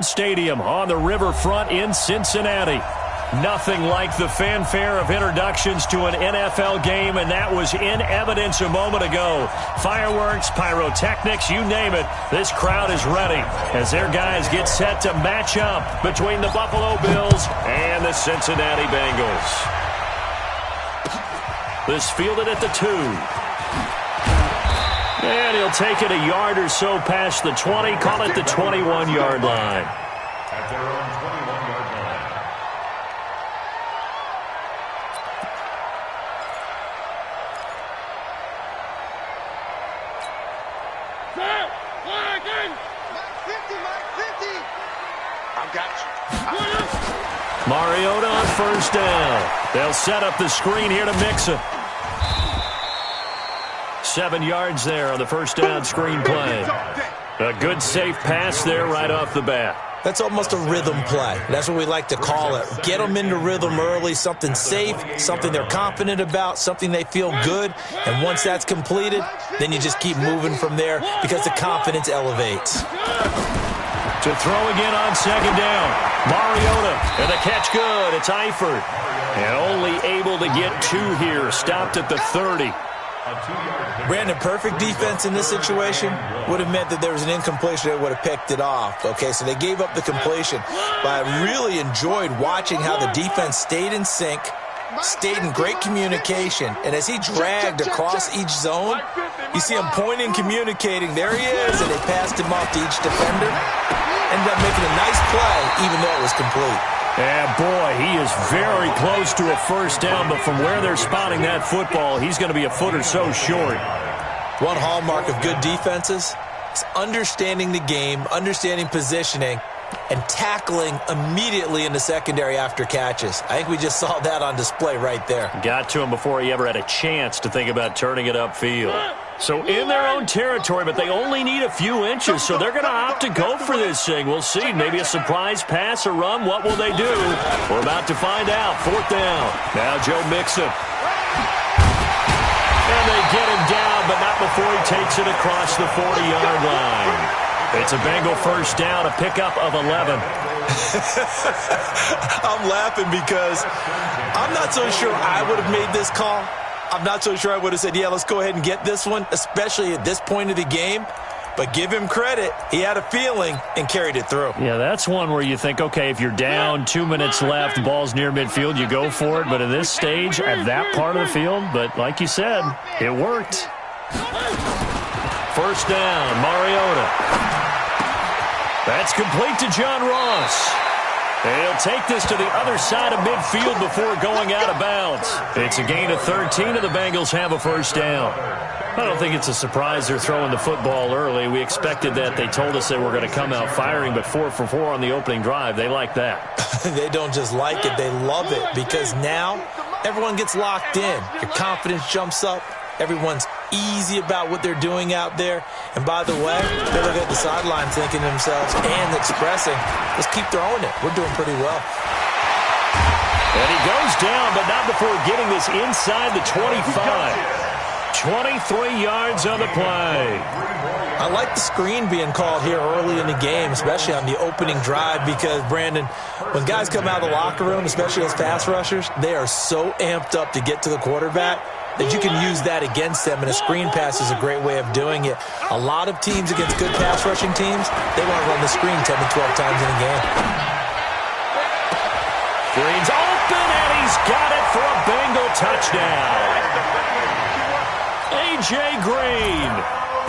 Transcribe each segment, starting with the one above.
Stadium on the riverfront in Cincinnati. Nothing like the fanfare of introductions to an NFL game, and that was in evidence a moment ago. Fireworks, pyrotechnics, you name it. This crowd is ready as their guys get set to match up between the Buffalo Bills and the Cincinnati Bengals. This fielded at the 2. And he'll take it a yard or so past the 20, call it the 21-yard line. At their own 21-yard line. I've got you. Mariota on first down. They'll set up the screen here to Mixon. 7 yards there on the first down screen play. A good safe pass there right off the bat. That's almost a rhythm play. That's what we like to call it. Get them into rhythm early, something safe, something they're confident about, something they feel good. And once that's completed, then you just keep moving from there because the confidence elevates. To throw again on second down. Mariota, and the catch good. It's Eifert. And only able to get 2 here. Stopped at the 30. Brandon, perfect defense in this situation would have meant that there was an incompletion that would have picked it off. Okay, so they gave up the completion. But I really enjoyed watching how the defense stayed in sync, stayed in great communication. And as he dragged across each zone, you see him pointing, communicating. There he is, and they passed him off to each defender. Ended up making a nice play, even though it was complete. And boy, he is very close to a first down, but from where they're spotting that football, he's going to be a foot or so short. One hallmark of good defenses is understanding the game, understanding positioning, and tackling immediately in the secondary after catches. I think we just saw that on display right there. Got to him before he ever had a chance to think about turning it upfield. So in their own territory, but they only need a few inches, so they're going to opt to go for this thing. We'll see. Maybe a surprise pass or run. What will they do? We're about to find out. 4th down. Now Joe Mixon. And they get him down, but not before he takes it across the 40-yard line. It's a Bengal first down, a pickup of 11. I'm laughing because I'm not so sure I would have made this call. I'm not so sure I would have said, yeah, let's go ahead and get this one, especially at this point of the game. But give him credit. He had a feeling and carried it through. Yeah, that's one where you think, okay, if you're down, 2 minutes left, the ball's near midfield, you go for it. But at this stage, at that part of the field, but like you said, it worked. First down, Mariota. That's complete to John Ross. He'll take this to the other side of midfield before going out of bounds. It's a gain of 13, and the Bengals have a first down. I don't think it's a surprise they're throwing the football early. We expected that. They told us they were going to come out firing, but 4 for 4 on the opening drive. They like that. They don't just like it, they love it, because now everyone gets locked in. Your confidence jumps up. Everyone's easy about what they're doing out there. And by the way, they look at the sideline thinking to themselves and expressing, let's keep throwing it. We're doing pretty well. And he goes down, but not before getting this inside the 25. 23 yards on the play. I like the screen being called here early in the game, especially on the opening drive, because, Brandon, when guys come out of the locker room, especially as pass rushers, they are so amped up to get to the quarterback that you can use that against them, and a screen pass is a great way of doing it. A lot of teams against good pass rushing teams, they want to run the screen 10 to 12 times in a game. Green's open, and he's got it for a Bengal touchdown. A.J. Green,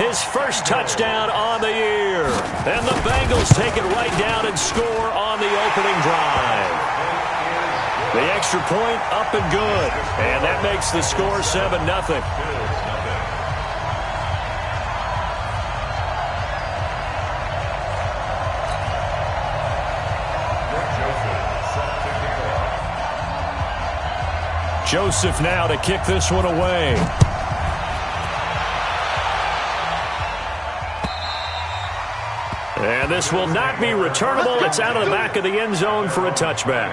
his first touchdown on the year. And the Bengals take it right down and score on the opening drive. The extra point up and good. And that makes the score 7-0. Joseph now to kick this one away. And this will not be returnable. It's out of the back of the end zone for a touchback.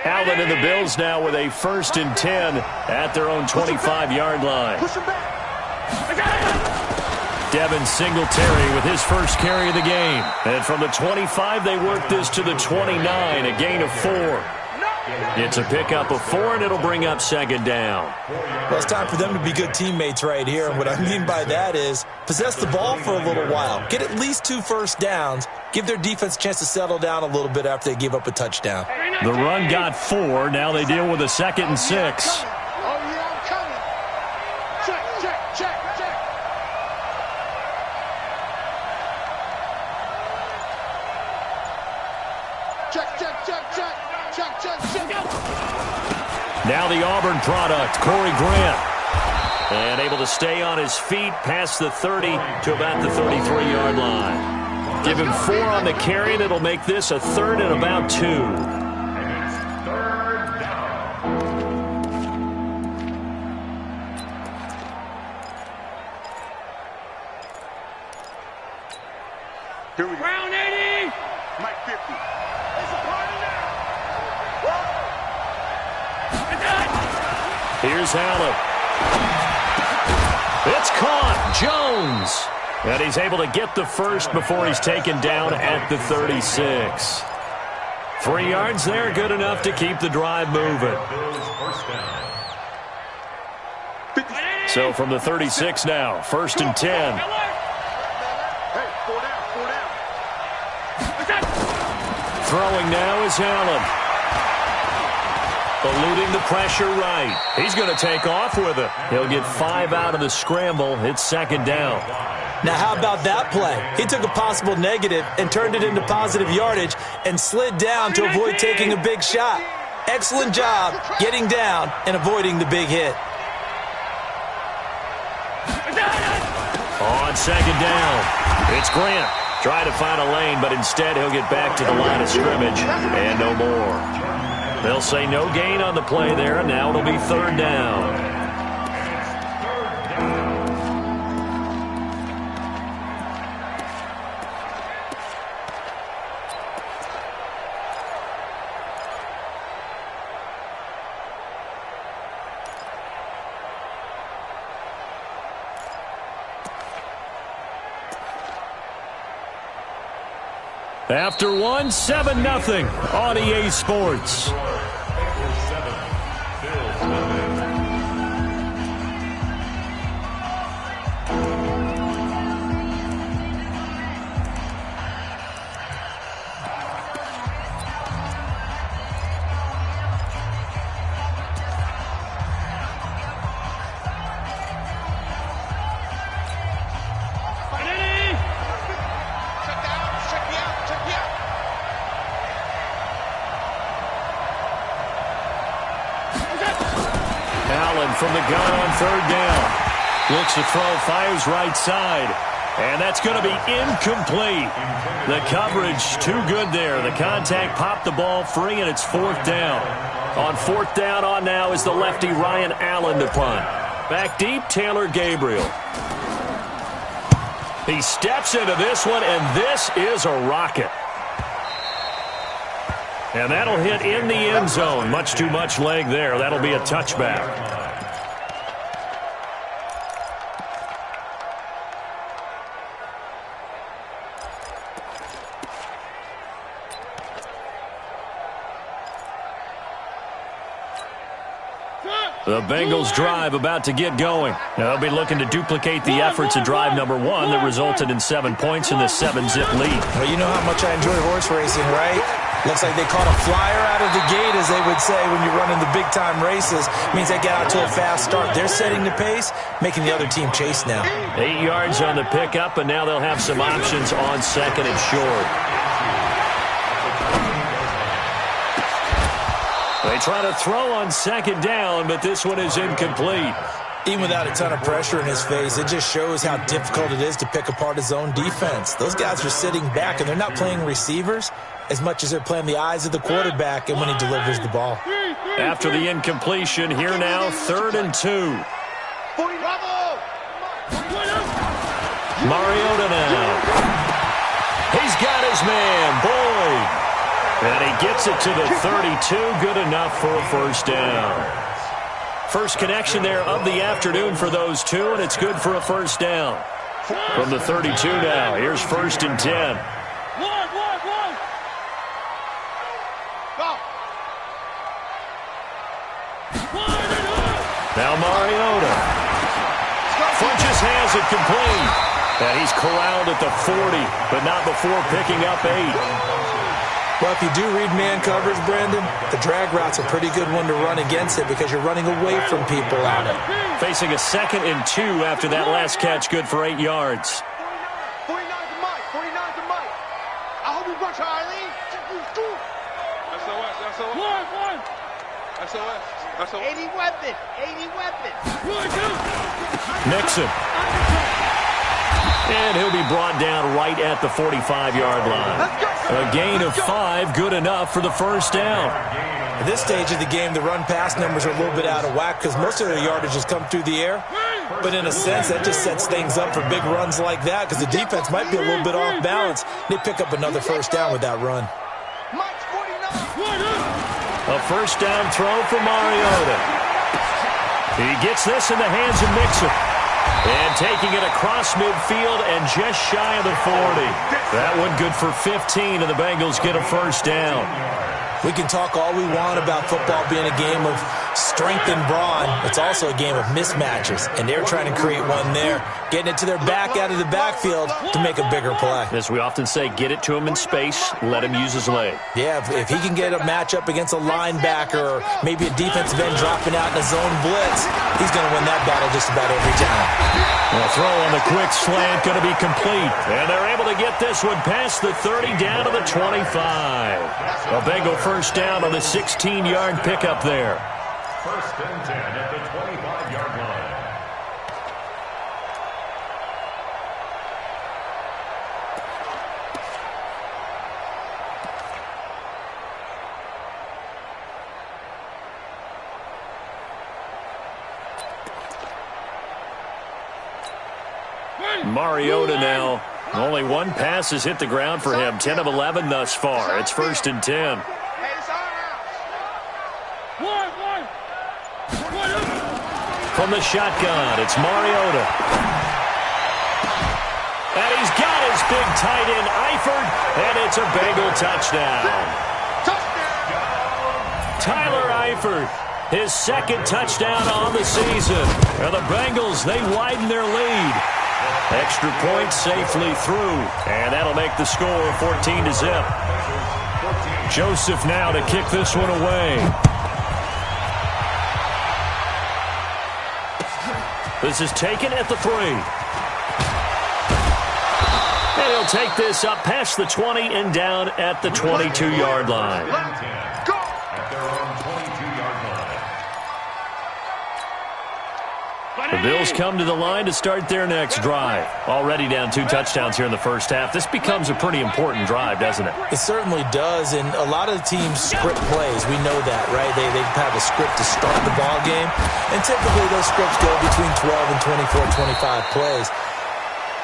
Allen and the Bills now with a 1st and 10 at their own 25-yard line. Devin Singletary with his first carry of the game. And from the 25, they work this to the 29, a gain of 4. It's a pickup of 4, and it'll bring up 2nd down. Well, it's time for them to be good teammates right here. And what I mean by that is possess the ball for a little while. Get at least 2 first downs. Give their defense a chance to settle down a little bit after they give up a touchdown. The run got 4. Now they deal with a 2nd and 6. Now the Auburn product, Corey Grant. And able to stay on his feet past the 30 to about the 33-yard line. Give him 4 on the carry, and it'll make this a 3rd and about 2. Round 80. Mike 50. It's a party now. Here's Allen. It's caught. Jones. And he's able to get the first before he's taken down at the 36. 3 yards there, good enough to keep the drive moving. So from the 36 now, 1st and 10. Throwing now is Allen. Eluding the pressure right. He's going to take off with it. He'll get 5 out of the scramble. It's 2nd down. Now, how about that play? He took a possible negative and turned it into positive yardage and slid down to avoid taking a big shot. Excellent job getting down and avoiding the big hit. On 2nd down, it's Grant. Trying to find a lane, but instead he'll get back to the line of scrimmage and no more. They'll say no gain on the play there, and now it'll be 3rd down. After 1, 7-0 on EA Sports. From the gun on 3rd down. Looks to throw, fires right side. And that's going to be incomplete. The coverage too good there. The contact popped the ball free, and it's 4th down. On 4th down on now is the lefty Ryan Allen to punt. Back deep, Taylor Gabriel. He steps into this one, and this is a rocket. And that'll hit in the end zone. Much too much leg there. That'll be a touchback. The Bengals drive about to get going. Now they'll be looking to duplicate the efforts of drive number 1 that resulted in 7 points in the 7-zip lead. Well, you know how much I enjoy horse racing, right? Looks like they caught a flyer out of the gate, as they would say when you're running the big-time races. Means they get out to a fast start. They're setting the pace, making the other team chase now. 8 yards on the pickup, and now they'll have some options on 2nd and short. They try to throw on 2nd down, but this one is incomplete. Even without a ton of pressure in his face, it just shows how difficult it is to pick apart his own defense. Those guys are sitting back, and they're not playing receivers as much as they're playing the eyes of the quarterback and when he delivers the ball. After the incompletion, here now, 3rd and 2. Mariota now. He's got his man, Boyd. And he gets it to the 32. Good enough for a first down. First connection there of the afternoon for those two, and it's good for a first down. From the 32 now, here's 1st and 10. Now Mariota. Funches has it complete. And he's corralled at the 40, but not before picking up 8. Well, if you do read man coverage, Brandon, the drag route's a pretty good one to run against it because you're running away from people on it. Facing a 2nd and 2 after that last catch, good for 8 yards. 49 to Mike. 49 to Mike. I hope you run, Charlie. SOS. 80 weapon. 80 weapon. Nixon. And he'll be brought down right at the 45-yard line. A gain of 5, good enough for the first down. At this stage of the game, the run-pass numbers are a little bit out of whack because most of the yardage has come through the air. But in a sense, that just sets things up for big runs like that because the defense might be a little bit off balance. They pick up another first down with that run. A first down throw for Mariota. He gets this in the hands of Mixon. And taking it across midfield and just shy of the 40. That one good for 15, and the Bengals get a first down. We can talk all we want about football being a game of strength and brawn. It's also a game of mismatches, and they're trying to create one there, getting it to their back out of the backfield to make a bigger play. As we often say, get it to him in space, let him use his leg. Yeah, if he can get a matchup against a linebacker or maybe a defensive end dropping out in a zone blitz, he's going to win that battle just about every time. The throw on the quick slant going to be complete. And they're able to get this one past the 30 down to the 25. A Bengal first down on the 16-yard pickup there. 1st and 10 at the 25-yard line. Mariota now. Only one pass has hit the ground for him. 10 of 11 thus far. It's 1st and 10. From the shotgun, it's Mariota. And he's got his big tight end, Eifert, and it's a Bengal touchdown. Tyler Eifert, his 2nd touchdown on the season. And the Bengals, they widen their lead. Extra point safely through, and that'll make the score 14-0. Joseph now to kick this one away. This is taken at the 3. And he'll take this up past the 20 and down at the 22-yard line. The Bills come to the line to start their next drive. Already down 2 touchdowns here in the first half. This becomes a pretty important drive, doesn't it? It certainly does, and a lot of the teams script plays. We know that, right? They have a script to start the ball game, and typically those scripts go between 12 and 24, 25 plays.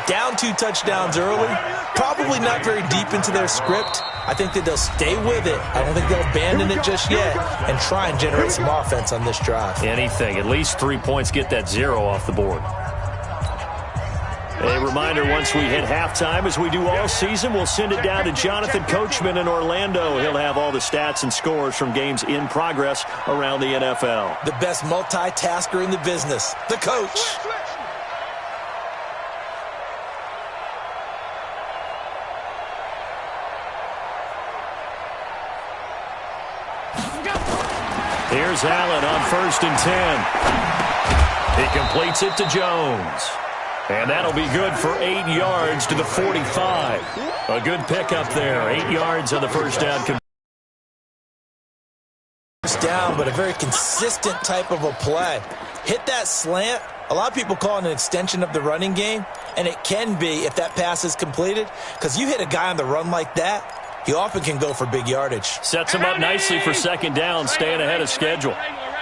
Down 2 touchdowns early, probably not very deep into their script. I think that they'll stay with it. I don't think they'll abandon it just yet and try and generate some offense on this drive. Anything. At least 3 points, get that 0 off the board. A reminder, once we hit halftime, as we do all season, we'll send it down to Jonathan Coachman in Orlando. He'll have all the stats and scores from games in progress around the NFL. The best multitasker in the business, the coach. Here's Allen on 1st and 10. He completes it to Jones. And that'll be good for 8 yards to the 45. A good pickup there. 8 yards on the first down. First down, but a very consistent type of a play. Hit that slant. A lot of people call it an extension of the running game, and it can be if that pass is completed, because you hit a guy on the run like that, he often can go for big yardage. Sets him up nicely for 2nd down, staying ahead of schedule.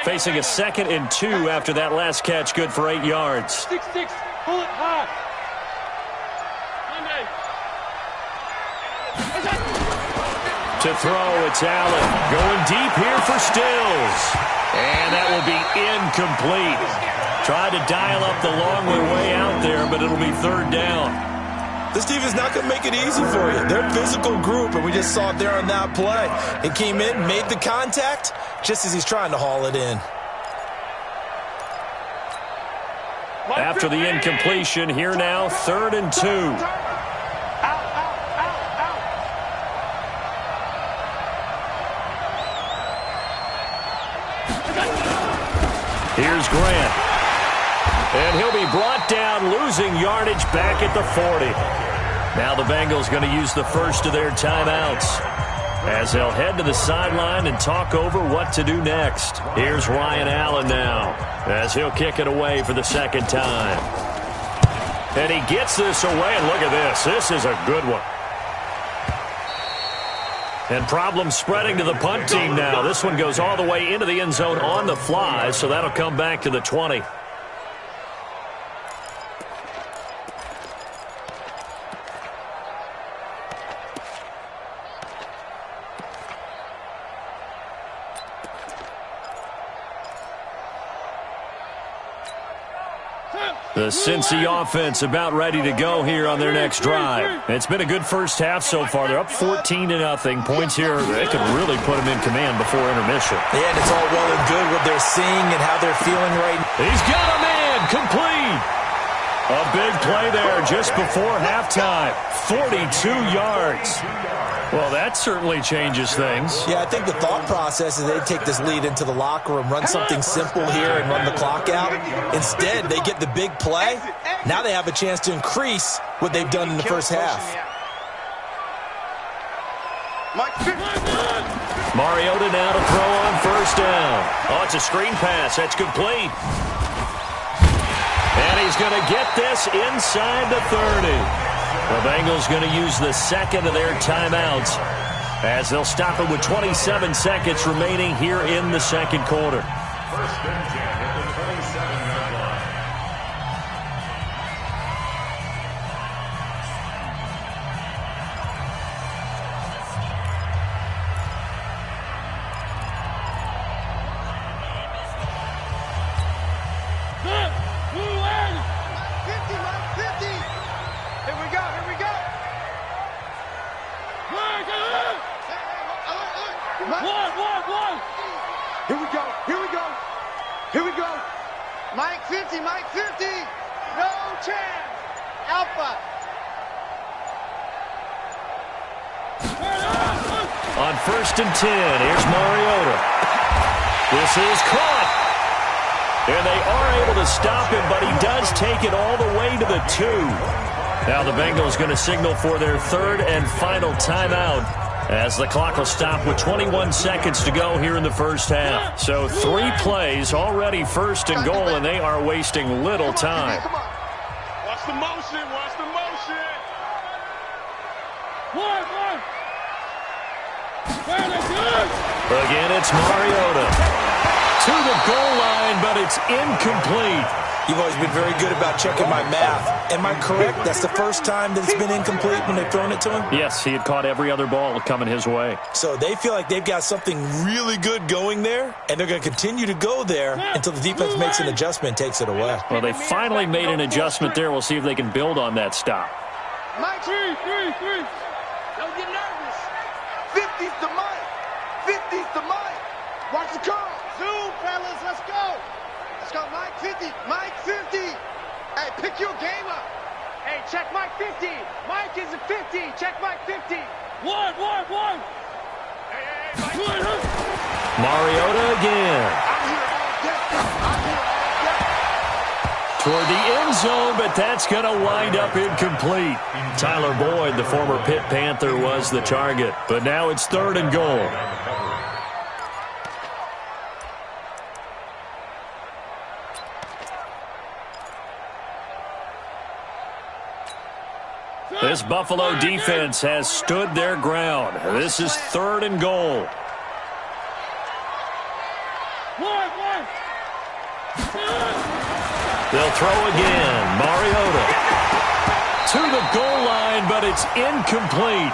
Facing a 2nd and 2 after that last catch, good for 8 yards. 6-6, pull it high. To throw, it's Allen. Going deep here for Stills. And that will be incomplete. Tried to dial up the long way out there, but it'll be third down. This team is not going to make it easy for you. They're a physical group, and we just saw it there on that play. It came in, made the contact, just as he's trying to haul it in. After the incompletion, here now, 3rd and 2. Here's Grant. And he'll be brought down, losing yardage back at the 40. Now the Bengals going to use the first of their timeouts as they'll head to the sideline and talk over what to do next. Here's Ryan Allen now as he'll kick it away for the second time. And he gets this away, and look at this. This is a good one. And problems spreading to the punt team now. This one goes all the way into the end zone on the fly, so that'll come back to the 20. The Cincy offense about ready to go here on their next drive. It's been a good first half so far. They're up 14-0. Points here, they could really put them in command before intermission. Yeah, and it's all well and good what they're seeing and how they're feeling right now. He's got a man, complete. A big play there just before halftime. 42 yards. Well, that certainly changes things. Yeah, I think the thought process is they take this lead into the locker room, run something simple here and run the clock out. Instead, they get the big play. Now they have a chance to increase what they've done in the first half. Mariota now to throw on first down. Oh, it's a screen pass. That's complete. And he's going to get this inside the 30. The Bengals going to use the second of their timeouts as they'll stop it with 27 seconds remaining here in the second quarter. First and 10 at the 27-yard line. Here we go. Mike 50, Mike 50. No chance. Alpha. On first and 10, here's Mariota. This is caught. And they are able to stop him, but he does take it all the way to the 2. Now the Bengals going to signal for their third and final timeout as the clock will stop with 21 seconds to go here in the first half. So 3 plays already first and goal, and they are wasting little time. Watch the motion. Watch the motion. Again, it's Mariota. To the goal line, but it's incomplete. You've always been very good about checking my math. Am I correct? That's the first time that it's been incomplete when they've thrown it to him? Yes, he had caught every other ball coming his way. So they feel like they've got something really good going there, and they're going to continue to go there until the defense makes an adjustment and takes it away. Well, they finally made an adjustment there. We'll see if they can build on that stop. Mike, 3. Don't get nervous. 50's the Mike. 50's the Mike. Watch the call. Zoom, fellas. Let's go. Let's go, Mike 50. Mike 50. Hey, pick your game up. Hey, check Mike 50. Mike is a 50. Check Mike 50. One. Hey, Mike. Mariota again. I'm here all day. Toward the end zone, but that's going to wind up incomplete. Tyler Boyd, the former Pitt Panther, was the target. But now it's third and goal. This Buffalo defense has stood their ground. This is third and goal. They'll throw again. Mariota to the goal line, but it's incomplete.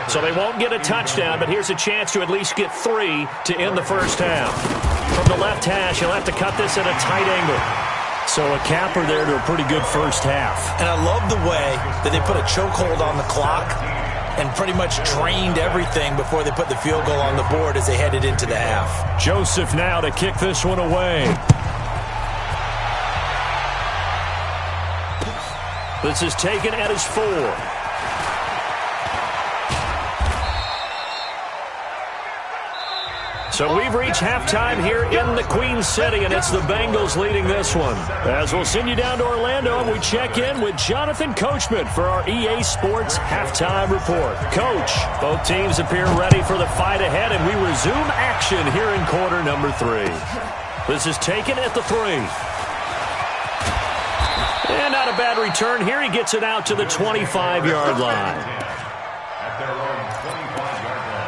So they won't get a touchdown, but here's a chance to at least get 3 to end the first half. From the left hash, he'll have to cut this at a tight angle. So a capper there to a pretty good first half. And I love the way that they put a chokehold on the clock and pretty much drained everything before they put the field goal on the board as they headed into the half. Joseph now to kick this one away. This is taken at his 4. So we've reached halftime here in the Queen City, and it's the Bengals leading this one. As we'll send you down to Orlando, and we check in with Jonathan Coachman for our EA Sports Halftime Report. Coach, both teams appear ready for the fight ahead, and we resume action here in quarter number 3. This is taken at the 3. And not a bad return here. He gets it out to the 25-yard line. At their own 25-yard line.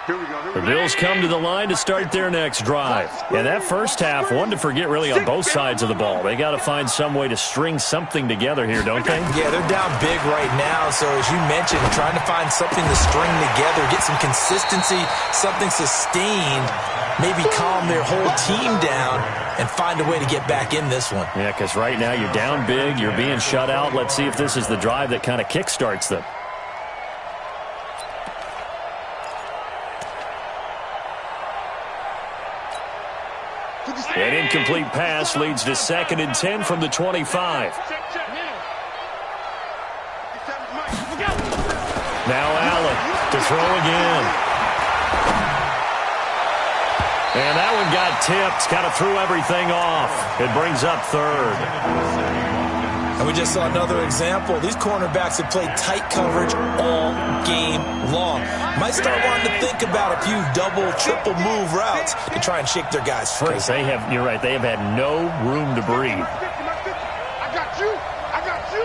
Here we go. The Bills come to the line to start their next drive. And that first half, one to forget really on both sides of the ball. They got to find some way to string something together here, don't they? Yeah, they're down big right now. So as you mentioned, trying to find something to string together, get some consistency, something sustained, maybe calm their whole team down and find a way to get back in this one. Yeah, because right now you're down big, you're being shut out. Let's see if this is the drive that kind of kickstarts them. An incomplete pass leads to 2nd and 10 from the 25. Now Allen to throw again. And that one got tipped, kind of threw everything off. It brings up 3rd. And we just saw another example. These cornerbacks have played tight coverage all game long. Might start wanting to think about a few double, triple move routes to try and shake their guys free. They have, you're right, they have had no room to breathe. I got you. I got you.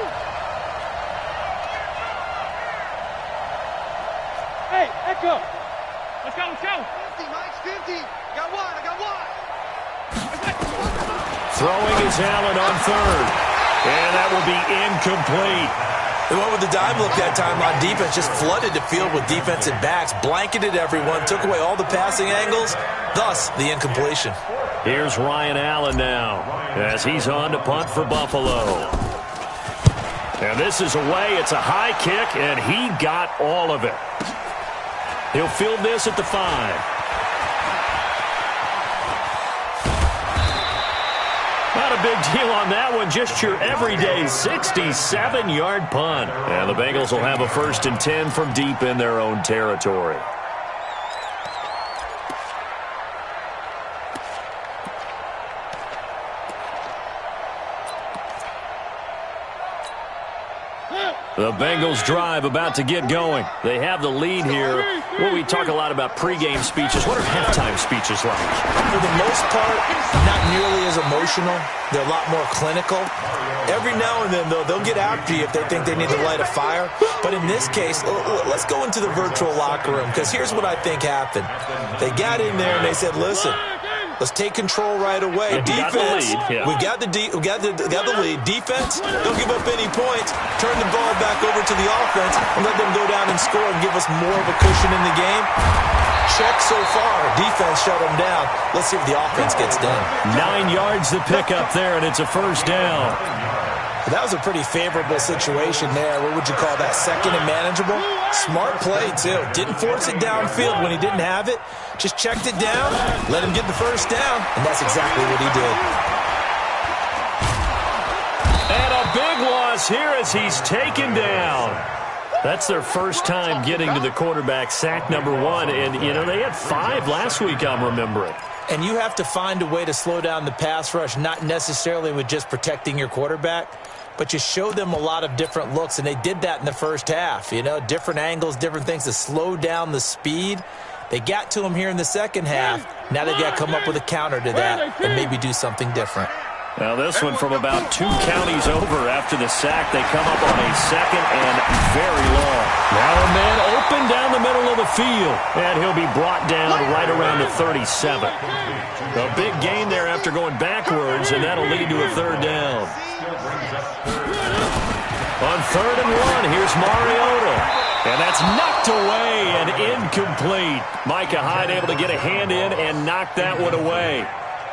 Hey, Echo. Let's go, let's go. 50, Mike's 50. Got one, I got one. Throwing is Allen on 3rd. And that will be incomplete. They went with the dime look that time on defense, just flooded the field with defensive backs, blanketed everyone, took away all the passing angles, thus the incompletion. Here's Ryan Allen now as he's on to punt for Buffalo. And this is away. It's a high kick, and he got all of it. He'll field this at the 5. Not a big deal on that one, just your everyday 67-yard punt. And the Bengals will have a 1st and 10 from deep in their own territory. The Bengals drive about to get going. They have the lead here. Well, we talk a lot about pregame speeches. What are halftime speeches like? For the most part, not nearly as emotional. They're a lot more clinical. Every now and then, though, they'll get after you if they think they need to light a fire. But in this case, let's go into the virtual locker room, because here's what I think happened. They got in there and they said, listen, let's take control right away. Defense, we got the lead. Defense, don't give up any points. Turn the ball back over to the offense and let them go down and score and give us more of a cushion in the game. Check so far. Defense shut them down. Let's see if the offense gets done. 9 yards to pick up there, and it's a 1st down. That was a pretty favorable situation there. What would you call that? 2nd and manageable? Smart play, too. Didn't force it downfield when he didn't have it. Just checked it down, let him get the 1st down, and that's exactly what he did. And a big loss here as he's taken down. That's their first time getting to the quarterback, sack number 1. And, you know, they had 5 last week, I'm remembering. And you have to find a way to slow down the pass rush, not necessarily with just protecting your quarterback, but you show them a lot of different looks, and they did that in the first half. You know, different angles, different things to slow down the speed. They got to him here in the second half. Now they've got to come up with a counter to that and maybe do something different. Now this one from about 2 counties over after the sack. They come up on a second and very long. Now a man open down the middle of the field. And he'll be brought down right around the 37. A big gain there after going backwards, and that'll lead to a third down. On 3rd and 1, here's Mariota. And that's knocked away and incomplete. Micah Hyde able to get a hand in and knock that one away.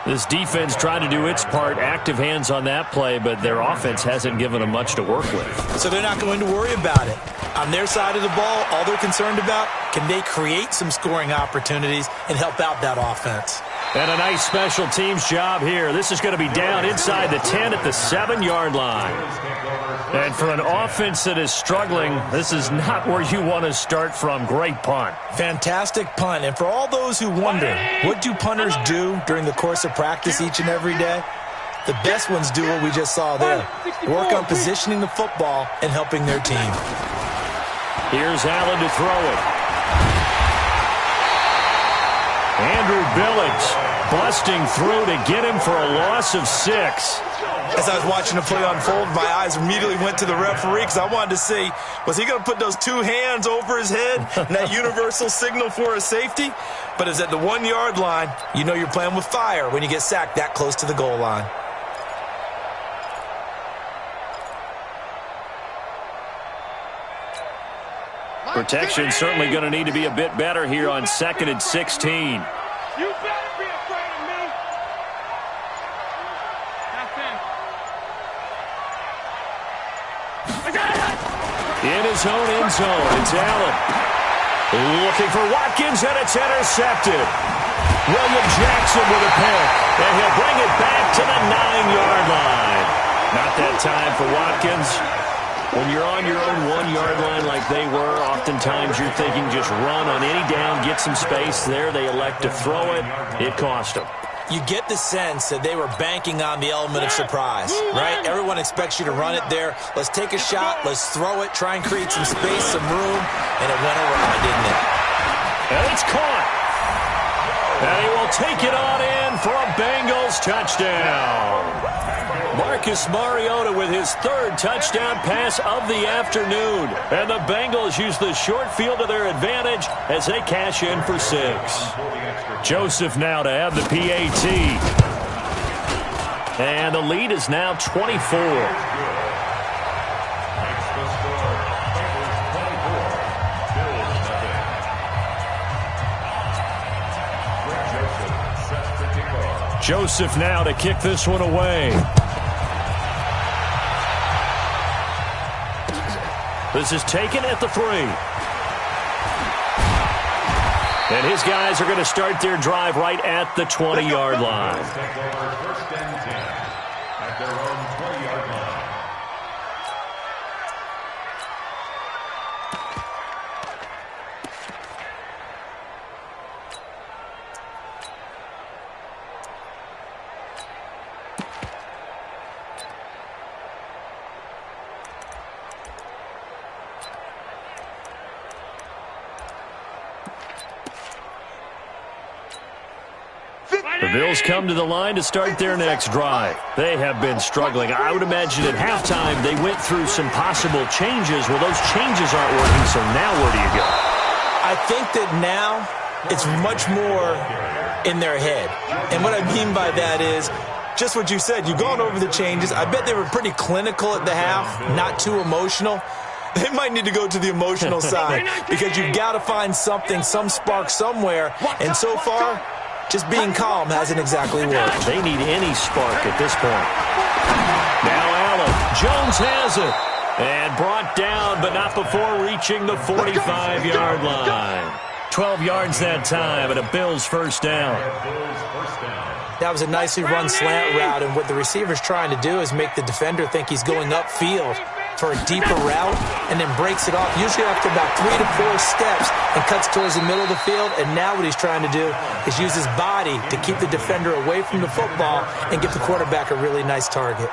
This defense tried to do its part, active hands on that play, but their offense hasn't given them much to work with. So they're not going to worry about it. On their side of the ball, all they're concerned about, can they create some scoring opportunities and help out that offense? And a nice special teams job here. This is going to be down inside the 10 at the 7-yard line. And for an offense that is struggling, this is not where you want to start from. Great punt. Fantastic punt. And for all those who wonder, what do punters do during the course of practice each and every day? The best ones do what we just saw there. Work on positioning the football and helping their team. Here's Allen to throw it. Andrew Billings busting through to get him for a loss of 6. As I was watching the play unfold, my eyes immediately went to the referee because I wanted to see, was he going to put those 2 hands over his head and that universal signal for a safety? But it's at the 1-yard line. You know you're playing with fire when you get sacked that close to the goal line. Protection certainly going to need to be a bit better here on 2nd and 16. You better be afraid of me. In his own end zone, it's Allen. Looking for Watkins, and it's intercepted. William Jackson with a pick, and he'll bring it back to the 9-yard line. Not that time for Watkins. When you're on your own 1-yard line like they were, oftentimes you're thinking just run on any down, get some space. There they elect to throw it. It cost them. You get the sense that they were banking on the element of surprise, right? Everyone expects you to run it there. Let's take a shot. Let's throw it. Try and create some space, some room. And it went around, didn't it? And it's caught. And he will take it on in for a Bengals touchdown. Marcus Mariota with his 3rd touchdown pass of the afternoon. And the Bengals use the short field to their advantage as they cash in for 6. Joseph now to have the PAT. And the lead is now 24. Joseph now to kick this one away. This is taken at the 3. And his guys are going to start their drive right at the 20-yard line. First and 10 at their own 20-yard line. The Bills come to the line to start their next drive. They have been struggling. I would imagine at halftime they went through some possible changes. Well, those changes aren't working, so now where do you go? I think that now it's much more in their head. And what I mean by that is just what you said. You've gone over the changes. I bet they were pretty clinical at the half, not too emotional. They might need to go to the emotional side because you've got to find something, some spark somewhere. And so far, just being calm hasn't exactly worked. They need any spark at this point. Now Allen. Jones has it. And brought down, but not before reaching the 45-yard line. 12 yards that time, and a Bills first down. That was a nicely run slant route, and what the receiver's trying to do is make the defender think he's going upfield for a deeper route and then breaks it off, usually after about 3 to 4 steps, and cuts towards the middle of the field. And now what he's trying to do is use his body to keep the defender away from the football and give the quarterback a really nice target.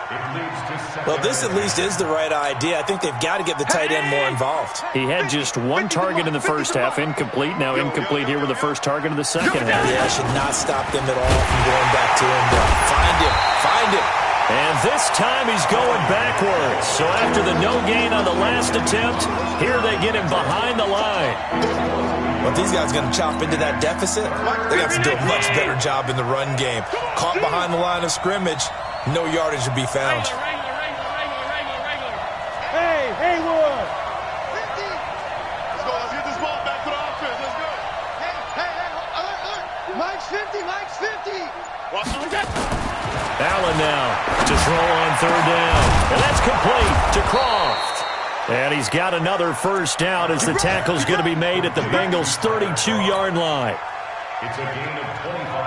Well, this at least is the right idea. I think they've got to get the tight end more involved. He had just 1 target in the first half, incomplete. Now incomplete here with the first target of the second half. Yeah, should not stop them at all from going back to him. Find him. time he's going backwards. So after the no gain on the last attempt, here they get him behind the line. Well, if these guys are going to chop into that deficit, they're going to have to do a much better job in the run game. Caught behind the line of scrimmage, no yardage to be found. Hey, Haywood! 50! Let's go. Let's get this ball back to the offense. Let's go. Hey, alert. Mike's 50. Mike's 50. Watch that. Allen now to throw on third down. And that's complete to Croft. And he's got another first down as the tackle's going to be made at the Bengals' 32-yard line.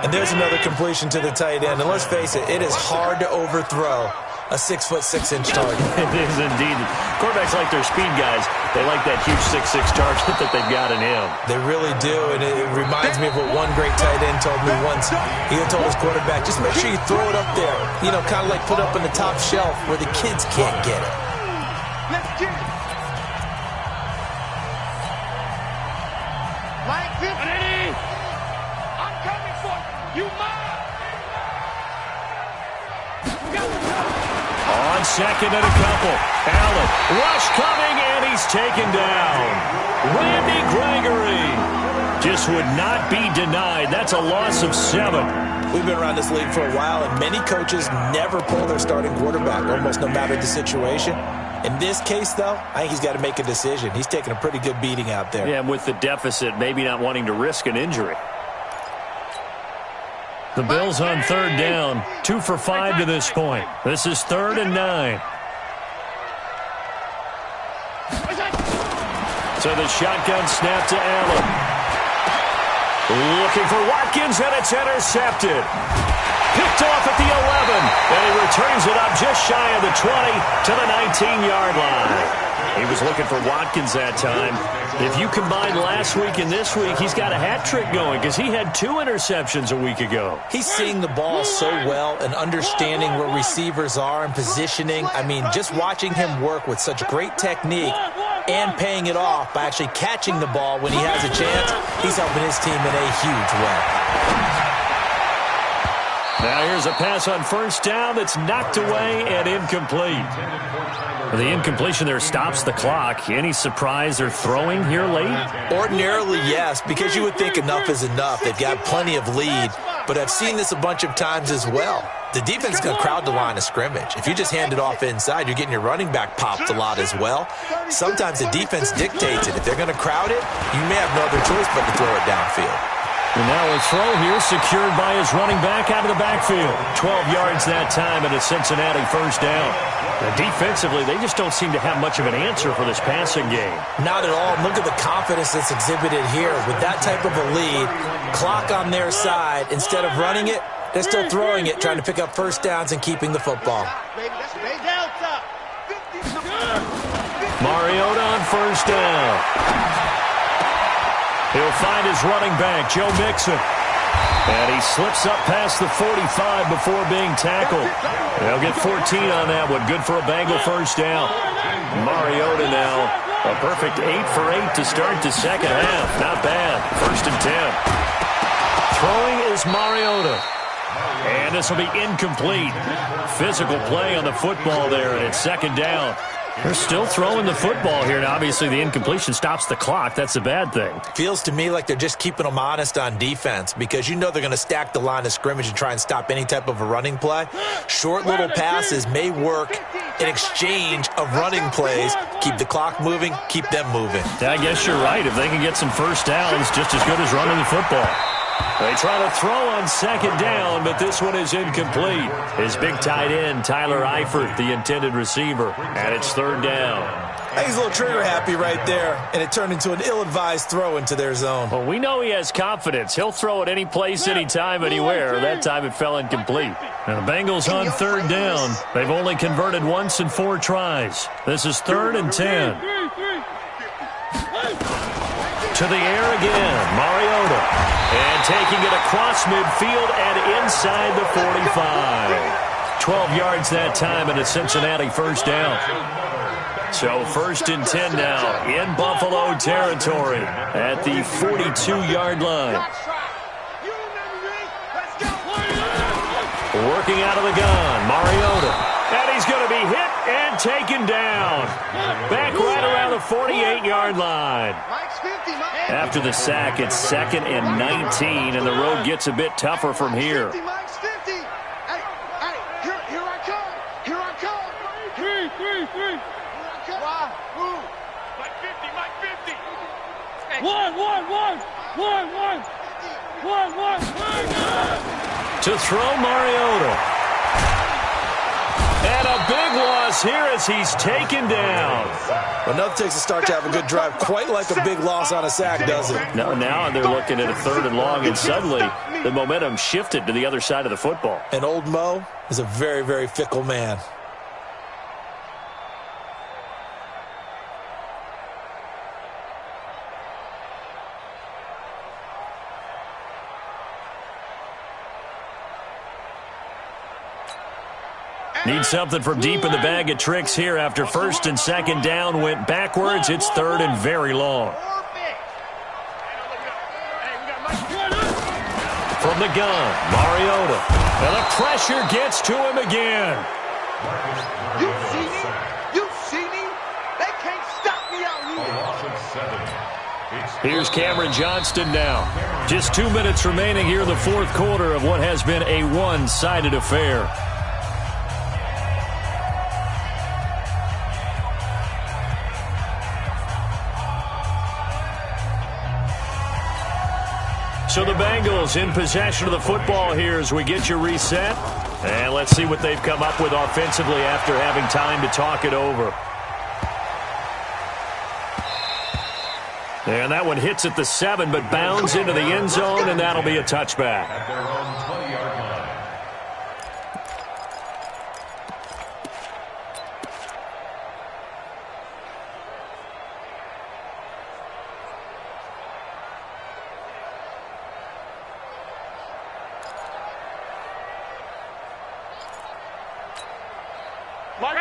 And there's another completion to the tight end. And let's face it, it is hard to overthrow a 6'6" target. It is indeed. Quarterbacks like their speed guys. They like that huge 6'6" target that they've got in him. They really do, and it reminds me of what one great tight end told me once. He told his quarterback, just make sure you throw it up there. You know, kind of like put it up on the top shelf where the kids can't get it. Let's get it. Mike 50. I'm coming for you. You mine. On second and a couple. Allen, rush coming, and he's taken down. Randy Gregory just would not be denied. That's a loss of 7. We've been around this league for a while, and many coaches never pull their starting quarterback, almost no matter the situation. In this case, though, I think he's got to make a decision. He's taking a pretty good beating out there. Yeah, and with the deficit, maybe not wanting to risk an injury. The Bills on third down, 2 for 5 to this point. This is 3rd and 9. So the shotgun snap to Allen. Looking for Watkins, and it's intercepted. Picked off at the 11, and he returns it up just shy of the 20 to the 19-yard line. He was looking for Watkins that time. If you combine last week and this week, he's got a hat trick going because he had 2 interceptions a week ago. He's seeing the ball so well and understanding where receivers are and positioning. I mean, just watching him work with such great technique and paying it off by actually catching the ball when he has a chance, he's helping his team in a huge way. Now here's a pass on first down that's knocked away and incomplete. The incompletion there stops the clock. Any surprise they're throwing here late? Ordinarily, yes, because you would think enough is enough. They've got plenty of lead, but I've seen this a bunch of times as well. The defense is going to crowd the line of scrimmage. If you just hand it off inside, you're getting your running back popped a lot as well. Sometimes the defense dictates it. If they're going to crowd it, you may have no other choice but to throw it downfield. And now a throw here secured by his running back out of the backfield. 12 yards that time and a Cincinnati first down. Now, defensively, they just don't seem to have much of an answer for this passing game. Not at all. Look at the confidence that's exhibited here. With that type of a lead, clock on their side, instead of running it, they're still throwing it, trying to pick up first downs and keeping the football. Mariota on first down. He'll find his running back, Joe Mixon. And he slips up past the 45 before being tackled. They'll get 14 on that one. Good for a Bengal first down. Mariota now, a perfect 8 for 8 to start the second half. Not bad. 1st and 10. Throwing is Mariota. And this will be incomplete. Physical play on the football there, and it's 2nd down. They're still throwing the football here, and obviously the incompletion stops the clock. That's a bad thing. Feels to me like they're just keeping them honest on defense because you know they're going to stack the line of scrimmage and try and stop any type of a running play. Short little passes may work in exchange of running plays. Keep the clock moving, keep them moving. I guess you're right. If they can get some first downs, just as good as running the football. They try to throw on 2nd down, but this one is incomplete. His big tight end, Tyler Eifert, the intended receiver, and it's 3rd down. He's a little trigger happy right there, and it turned into an ill-advised throw into their zone. Well, we know he has confidence. He'll throw it any place, anytime, anywhere. That time it fell incomplete. Now the Bengals on 3rd down. They've only converted once in 4 tries. This is 3rd and 10. To the air again, Mariota. And taking it across midfield and inside the 45. 12 yards that time and a Cincinnati first down. So 1st and 10 now in Buffalo territory at the 42-yard line. Working out of the gun, Mariota. And he's going to be hit and taken down. Back right around the 48-yard line. After the sack, it's 2nd and 19, and the road gets a bit tougher from here. Here I come. Here I come. Three. Why? Who? Mike 50. One. To throw Mariota. And a big loss here as he's taken down. Well, nothing takes a start to have a good drive quite like a big loss on a sack, does it? No, now they're looking at a 3rd and long, and suddenly the momentum shifted to the other side of the football. And old Mo is a very, very fickle man. Need something from deep in the bag of tricks here after 1st and 2nd down went backwards. It's 3rd and very long. From the gun, Mariota. And the pressure gets to him again. You see me? They can't stop me out here. Here's Cameron Johnston now. Just 2 minutes remaining here in the 4th quarter of what has been a one-sided affair. So the Bengals in possession of the football here as we get you reset. And let's see what they've come up with offensively after having time to talk it over. And that one hits at the 7, but bounds into the end zone, and that'll be a touchback. At their own 20-yard line.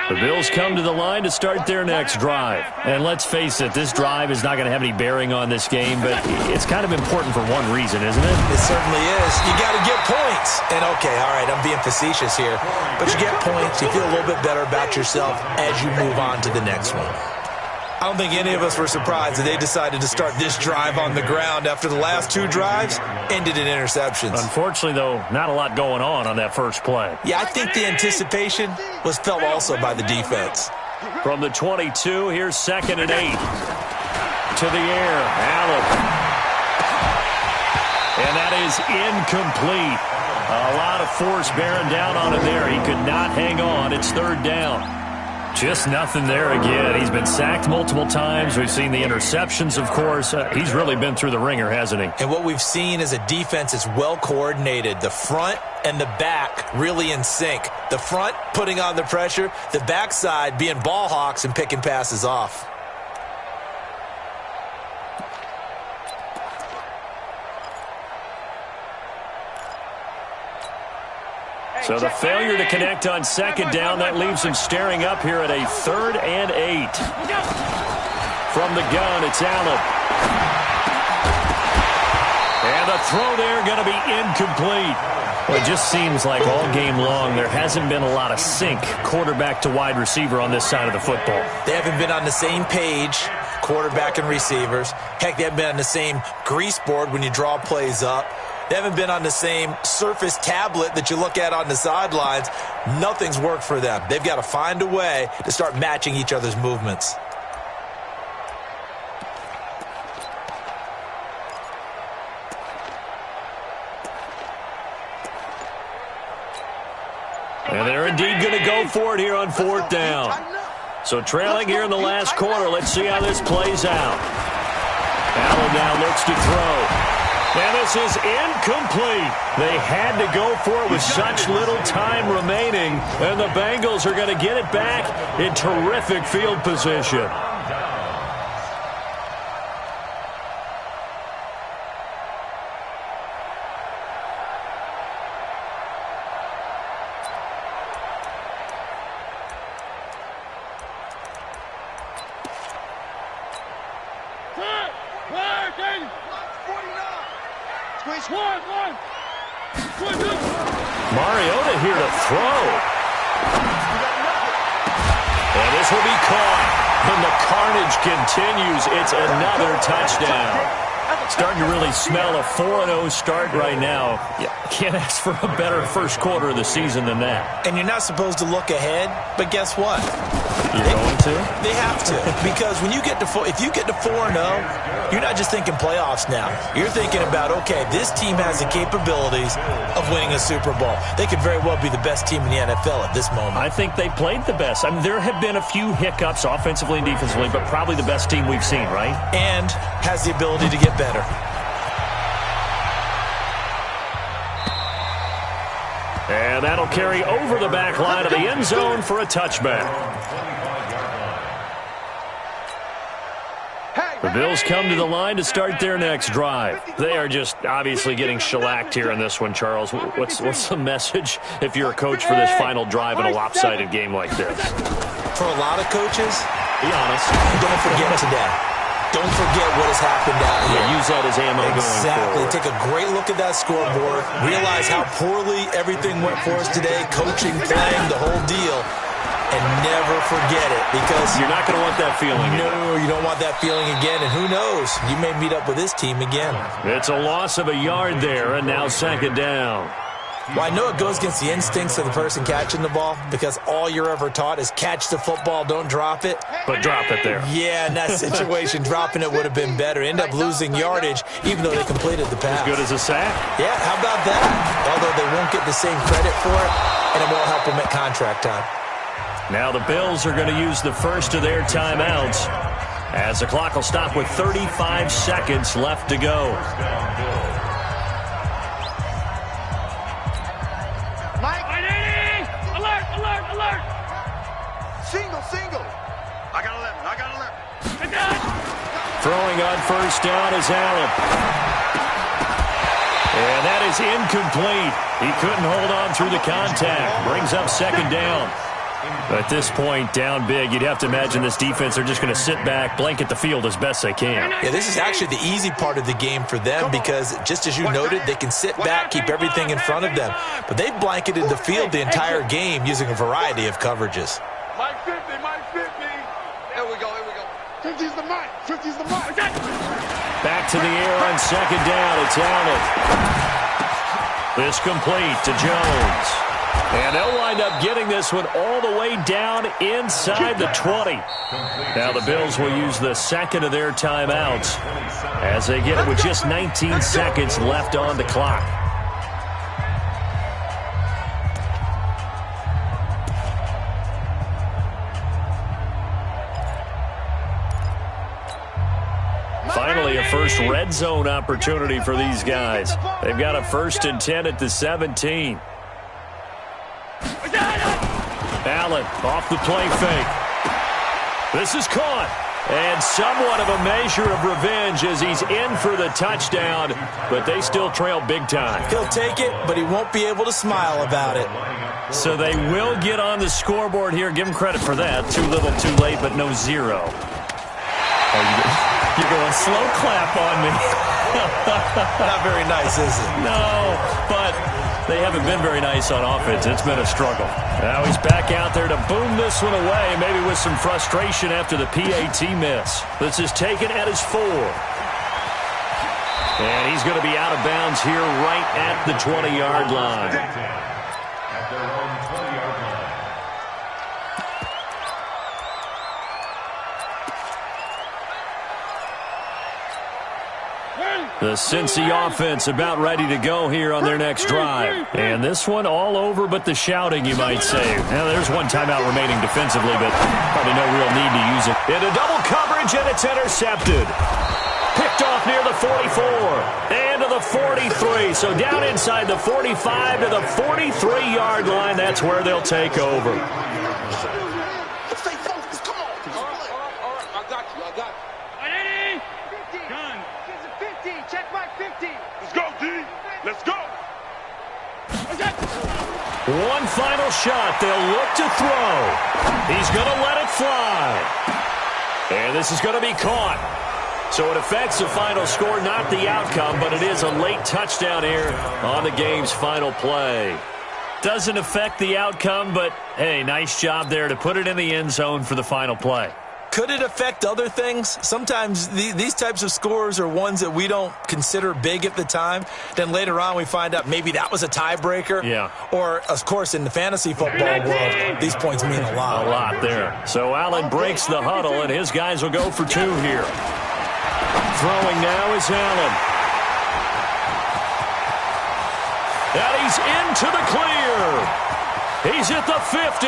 The Bills come to the line to start their next drive. And let's face it, this drive is not going to have any bearing on this game, but it's kind of important for one reason, isn't it? It certainly is. You got to get points. And, okay, all right, I'm being facetious here. But you get points, you feel a little bit better about yourself as you move on to the next one. I don't think any of us were surprised that they decided to start this drive on the ground after the last 2 drives ended in interceptions. Unfortunately, though, not a lot going on that first play. Yeah, I think the anticipation was felt also by the defense. From the 22, here's 2nd and 8. To the air, Allen. And that is incomplete. A lot of force bearing down on him there. He could not hang on. It's 3rd down. Just nothing there again. He's been sacked multiple times. We've seen the interceptions, of course. He's really been through the ringer, hasn't he? And what we've seen is a defense that's well coordinated. The front and the back really in sync. The front putting on the pressure. The backside being ball hawks and picking passes off. So the failure to connect on 2nd down, that leaves him staring up here at a 3rd and 8. From the gun, it's Allen. And the throw there going to be incomplete. Well, it just seems like all game long there hasn't been a lot of sync quarterback to wide receiver on this side of the football. They haven't been on the same page, quarterback and receivers. Heck, they haven't been on the same grease board when you draw plays up. They haven't been on the same Surface tablet that you look at on the sidelines. Nothing's worked for them. They've got to find a way to start matching each other's movements. And they're indeed going to go for it here on 4th down. So trailing here in the last quarter, let's see how this plays out. Allen now looks to throw. And this is incomplete. They had to go for it with such little time remaining. And the Bengals are going to get it back in terrific field position. Mariota here to throw. Bills will be caught. And the carnage continues. It's another touchdown. Starting to really smell a 4-0 start right now. Yeah, can't ask for a better first quarter of the season than that. And you're not supposed to look ahead, but guess what? You're going to? They have to. Because when you get to if you get to 4-0, you're not just thinking playoffs now. You're thinking about, okay, this team has the capabilities of winning a Super Bowl. They could very well be the best team in the NFL at this moment. I think they played the best. I mean, there have been a few hiccups offensively and defensively, but probably the best team we've seen, right? And has the ability to get better. And that'll carry over the back line of the end zone for a touchback. The Bills come to the line to start their next drive. They are just obviously getting shellacked here in this one, Charles. What's the message if you're a coach for this final drive in a lopsided game like this? For a lot of coaches, be honest, don't forget today. Don't forget what has happened out here. Yeah, use that as ammo going forward. Take a great look at that scoreboard. Realize how poorly everything went for us today. Coaching, playing, the whole deal. And never forget it, because you're not going to want that feeling again. No, you don't want that feeling again. And who knows? You may meet up with this team again. It's a loss of a yard there, and now second down. Well, I know it goes against the instincts of the person catching the ball, because all you're ever taught is catch the football, don't drop it. But drop it there. Yeah, in that situation, dropping it would have been better. End up losing yardage, even though they completed the pass. As good as a sack? Yeah, how about that? Although they won't get the same credit for it, and it won't help them at contract time. Now the Bills are going to use the first of their timeouts as the clock will stop with 35 seconds left to go. Alert! Single. I got 11. Throwing on first down is Allen. And that is incomplete. He couldn't hold on through the contact. Brings up second down. At this point, down big, you'd have to imagine this defense, they're just going to sit back, blanket the field as best they can. Yeah, this is actually the easy part of the game for them, because just as you noted, they can sit back, keep everything in front of them. But they've blanketed the field the entire game using a variety of coverages. Mike 50. Here we go. 50's the mic. Back to the air on second down. It's Allen. This complete to Jones. And they'll wind up getting this one all the way down inside the 20. Now the Bills will use the second of their timeouts as they get it with just 19 seconds left on the clock. Finally, a first red zone opportunity for these guys. They've got a 1st and 10 at the 17. Allen off the play fake. This is caught. And somewhat of a measure of revenge as he's in for the touchdown, but they still trail big time. He'll take it, but he won't be able to smile about it. So they will get on the scoreboard here. Give him credit for that. Too little, too late, but no zero. Oh, you're going slow clap on me. Not very nice, is it? No, but they haven't been very nice on offense. It's been a struggle. Now he's back out there to boom this one away, maybe with some frustration after the PAT miss. This is taken at his 4. And he's going to be out of bounds here right at the 20-yard line. At their own 20-yard line. The Cincy offense about ready to go here on their next drive. And this one all over but the shouting, you might say. Now, there's one timeout remaining defensively, but probably no real need to use it. Into double coverage, and it's intercepted. Picked off near the 44 and to the 43. So down inside the 45 to the 43-yard line. That's where they'll take over. Stay focused. Come on. All right. I got you. 50. Gun. 50. Check my 50. Let's go, D. Let's go. One final shot. They'll look to throw. He's going to let it fly. And this is going to be caught. So it affects the final score, not the outcome, but it is a late touchdown here on the game's final play. Doesn't affect the outcome, but, hey, nice job there to put it in the end zone for the final play. Could it affect other things? Sometimes these types of scores are ones that we don't consider big at the time. Then later on we find out maybe that was a tiebreaker. Yeah. Or, of course, in the fantasy football world, these points mean a lot. A lot there. So Allen breaks the huddle, and his guys will go for 2 here. Throwing now is Allen. And he's into the clear. He's at the 50,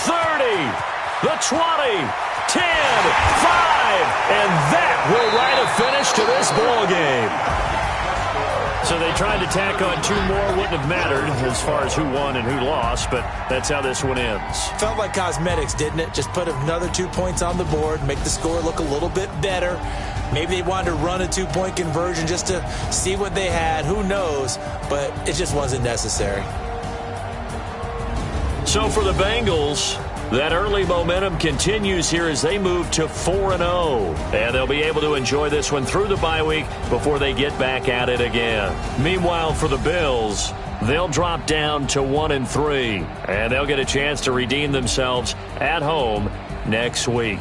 30, the 20, 10, 5, and that will write a finish to this ball game. So they tried to tack on 2 more, wouldn't have mattered as far as who won and who lost, but that's how this one ends. Felt like cosmetics, didn't it? Just put another 2 points on the board, make the score look a little bit better. Maybe they wanted to run a 2-point conversion just to see what they had. Who knows? But it just wasn't necessary. So for the Bengals, that early momentum continues here as they move to 4-0. And they'll be able to enjoy this one through the bye week before they get back at it again. Meanwhile, for the Bills, they'll drop down to 1-3. And they'll get a chance to redeem themselves at home next week.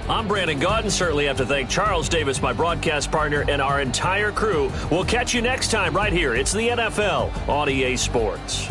I'm Brandon Gaudin. Certainly have to thank Charles Davis, my broadcast partner, and our entire crew. We'll catch you next time right here. It's the NFL on EA Sports.